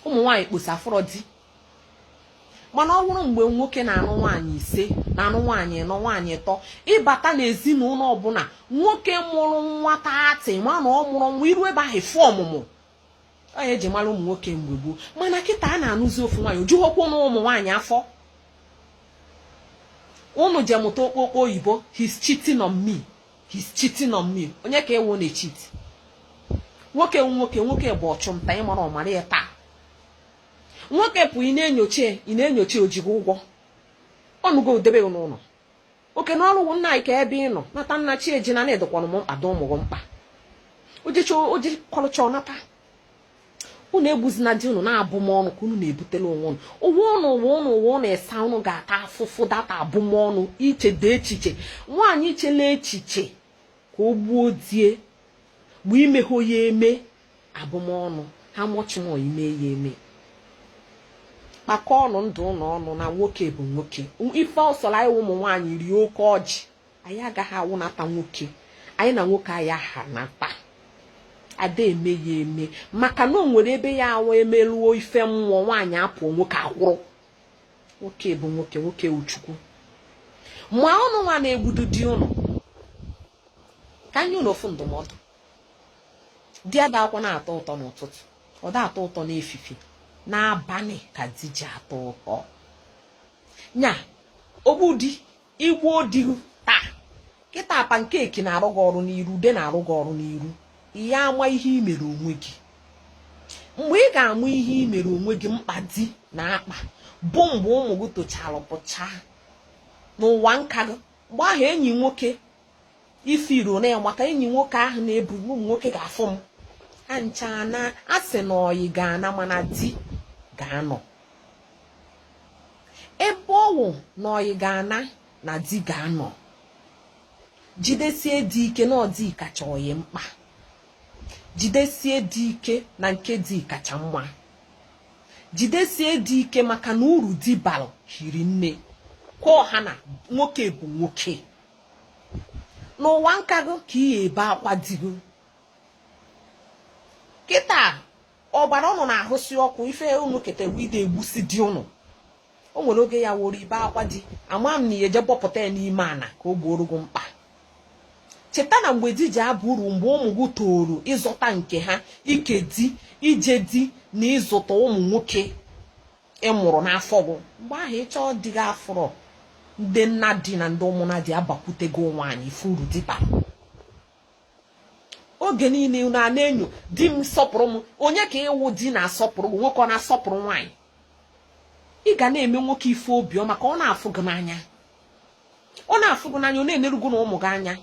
ụmụ nwaanyị kposa afọrọ di. Mana ọ bụrụ mgbe nwoke na-anụ nwaanyị ise na-anụ nwaanyị nọ nwaanyị ịtọ, ịbata n'ezinụlọ ọbụla nwoke mụrụ nwata atị ma na ọ mụrụ nwa iru ebe ahụ fụ ọmụmụ onye eji mara ụmụ nwoke mgbe gboo. Mana kịta a na-anụzi ofu nwaanyị ojughokwu na ụmụ nwaanyị afọ. Unu je mụta okpokpo oyibo, he's cheating on me, he's cheating on me. Onye ka ewu na-echit? Nwoke nwoke bụ ọchụmta ịmara ọmara ya taa. Nwoke pụ ị na-enyocha ojigo ụgwọ ọnụgo debe n'ụlọ oke n'ọrụ nna anyị ka ebe ị nọ nata nna chi eji na na-edokwanụ m mkpado ụmụ gị mkpa oji kọlụcha nata. Unu egbuzina di unu na-abụ m ọnụ ka unu na-ebutela onwe unu ụwa unu esa unu ga-ata afụfụ data abụmọnụ ichede echiche. Nwaanyị ichela echiche ka o gbuo die mgbe imehụ ya eme abụmọnụ ha mọchụmọ ime ya eme. Maka ọnụ ndụ ọnụ na nwoke bụ nwoke. Ife ọsọrọ anyị ụmụ nwaanyị rie oke ọjị anyị agaghị awụnata nwoke, anyị na nwoke anyị aha nata ada eme ya eme maka na o nwere ebe ya awụ emeluo ife mmụọ nwaanyị apụ nwoke agwụrụ. Nwoke bụ nwoke, nwoke uchukwu. Ma ọnụ nwa na-egbudu di ụnụ ka anyị ụlọ ofu ndụmọdụ. Di ada akwụ na-atọ ụtọ n'ụtụtụ, ọ da atọ ụtọ n'efifi, n'abalị ka di ji atọ ụtọ. Nya ogbudi igbo di taa kịta pankeki na-arụ gị ọrụ n'iru, ude na-arụ gị ọrụ n'iru. Ya ama ihe i mere onwe gị. Mgbe ị ga-amụ ihe i mere onwe gị mkpa di na akpa bụ mgbe ụmụ gị tochara pụcha n'ụwa nka gị. Mgbe ahụ enyi nwoke ife iro na ya maka enyi nwoke ahụ na-ebu ụmụ nwoke ga-afụ m ha ncha na asị na ọyị ga-ana mana di ga-anọ. Ebe ọwụ na ọyị ga-ana na di ga-anọ, jidesie dị ike na ọdị kacha ọyị mkpa, jidesie dị ike na nke dị kacha mma, jidesie dị ike maka na uru di balụ hiri nne ka ọha na nwoke bụ nwoke. N'ụwa nka gị ka ị ebe akwa digo kịta ọbara ụnụ na-ahụsi ọkụ ife unu ketewe ide egbusi di ụnụ. O nwere oge ya woro ibe akwa di ama m na ya eje bọpụta ya n'ime ana ka o gbuoro gị mkpa. Cheta na mgbe di ji abụ uru mgbe ụmụ gị toro ịzụta nke ha ike di ije di na ịzụta ụmụ nwoke ịmụrụ n'afọ gị. Mgbe ahụ ịchọọ di gị afọrọ ndị nna di na ndị ụmụnna di abakwutego nwaanyị ife uru di bara. Oge niile unu a na-enyo di m sọpụrụ m. Onye ka ịwụ di na-asọpụrụ gị? Nwoke ọ na-asọpụrụ nwaanyị? Ị ga na-eme nwoke ife obiọma ka ọ na-afụ gị n'anya, ọ na-afụ gị n'anya, ọ na-eneru gị na ụmụ gị anya.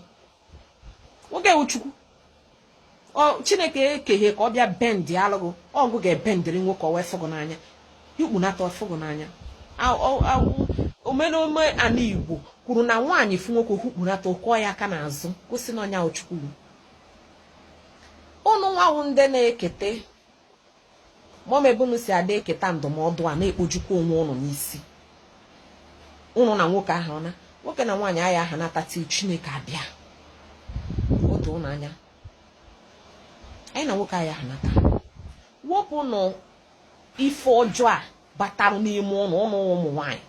Nwoke Chukwu Chineke ekeghe ka ọ bịa bendị alụgụ ọgụ ga-ebendịrị nwoke ọ wee fụ gị n'anya, ikpunata ọfụ gị n'anya. Omenome ana Igbo kwuru na nwaanyị fụ nwoke okpukpunata ụkọ ya aka n'azụ gosi na ọnya Chukwu. Ụnụ nwawu ndị na-ekete mọmebunu si ada eketa ndụmọdụ a na-ekpojukwa onwe ụnụ n'isi. Ụnụ na nwoke ahụ na nwoke na nwaanyị agha aha natati Chineke abịa otu ụnụ anya. Anyị na nwoke agha aha nata wopụ nụ ife ọjọọ a batara n'ime ụnụ ụmụ nwaanyị.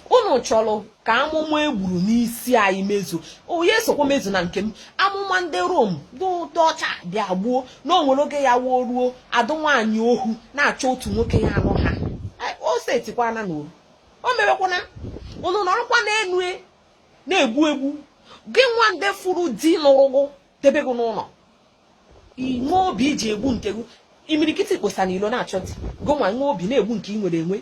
Unu chọrọ ka amụma egburu n'isi anyị mezu. Onye sokwa mezu na nke m. Amụma ndị Rom dị ọcha bịa gbuo na onwere oge ya wuo ruo adụ nwaanyị ohu na-achọ otu nwoke ya anụ ha. O setikwana n'oru o mewekwana unu nọrọkwa n'enu na-egbu egbu gị nwa ndị furu di n'ụrụgụ debe gị n'ụlọ. Inwe obi iji egbu nke gị imirikiti kposa n'ilo na-achọ di gị nwa nwe obi na-egbu nke ị nwere enwe.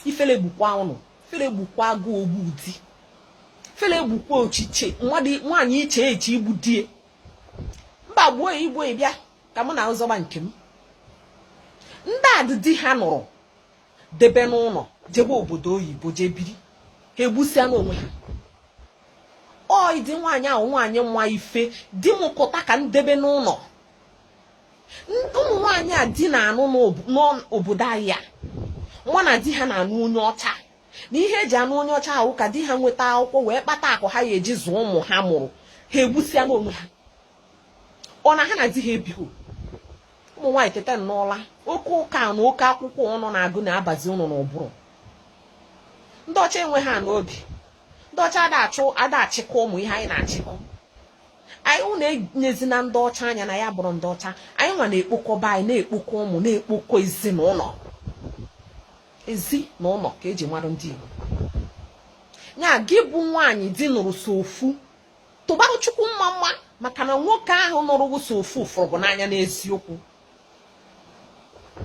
Ifele gbukwa ụnụ, ifele gbukwa agụ ogbu di, ifele gbukwa ochiche nwaanyị iche eche igbu die. Mba gbuo igbo ịbịa ka mụ na ụzọba nke m. Ndị adịdị ha nụrụ debe n'ụlọ jebe obodo oyibo jee biri ha egbusia n'onwe ha. Ọ dị nwaanyị ahụ nwaanyị nwa ife di m kụta ka ndebe n'ụlọ. Ụmụ nwaanyị a di na-anụ n'obodo anyị a nwa na di ha na-anụ onye ọcha na ihe eji anụ onye ọcha ahụ ka di ha nweta akwụkwọ wee kpata akụ ha ya eji zụọ ụmụ ha mụrụ ha egbusịa n'onwe ha. Ọ na ha na di ha ebighị. Ụmụ ụmụ nwaanyị tete n'ụla oke ụka na oke akwụkwọ ọnụ na-agụ na-abazi ụnụ n'ụbụrụ. Ndị ọcha enwe ha n'obi. Ndị ọcha ada achịkọ ụmụ ihe anyị na-achịkọ. Anyị ụnụ enyezina ndị ọcha anya na ya bụrụ ndị ọcha. Anyị nwa na-ekpokọba anyị na-ekpokọ ụmụ na-ekpokọ ezinụlọ. Ezinụlọ ka eji mara ndị Igbo. Nya gị bụ nwaanyị di nụrụ so ofu tụbarụ Chukwu mma maka na nwoke ahụ nụrụ so ofu fụrụ n'anya n'eziokwu.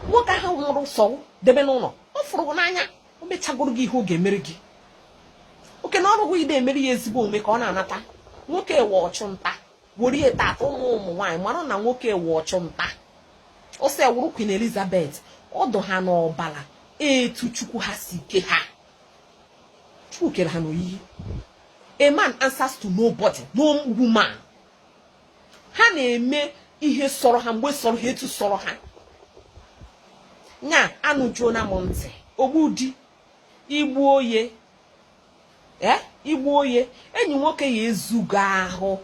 Nwoke ahụ nụrụ so debe n'ụlọ ọ fụrụ n'anya o mechagoro gị ihe ọ ga-emere gị. Oke na ọrụ ide emeri ya ezigbo omume ka ọ na-anata. Nwoke ewe ọchụnta were ya tata ụmụ nwaanyị mara na nwoke ewe ọchụnta. O se wuru Queen Elizabeth ọdụ ha n'ọbala etu Chukwu ha si ke ha. Chukwu kere ha n'oyiyi. A man answers to nobody, no woman. Ha na-eme ihe sọrọ ha mgbe sọrọ ha etu sọrọ ha. Nya anụjuo na m ntị ogbudi igbu oye igbu oye enyi nwoke ya ezugo ahụ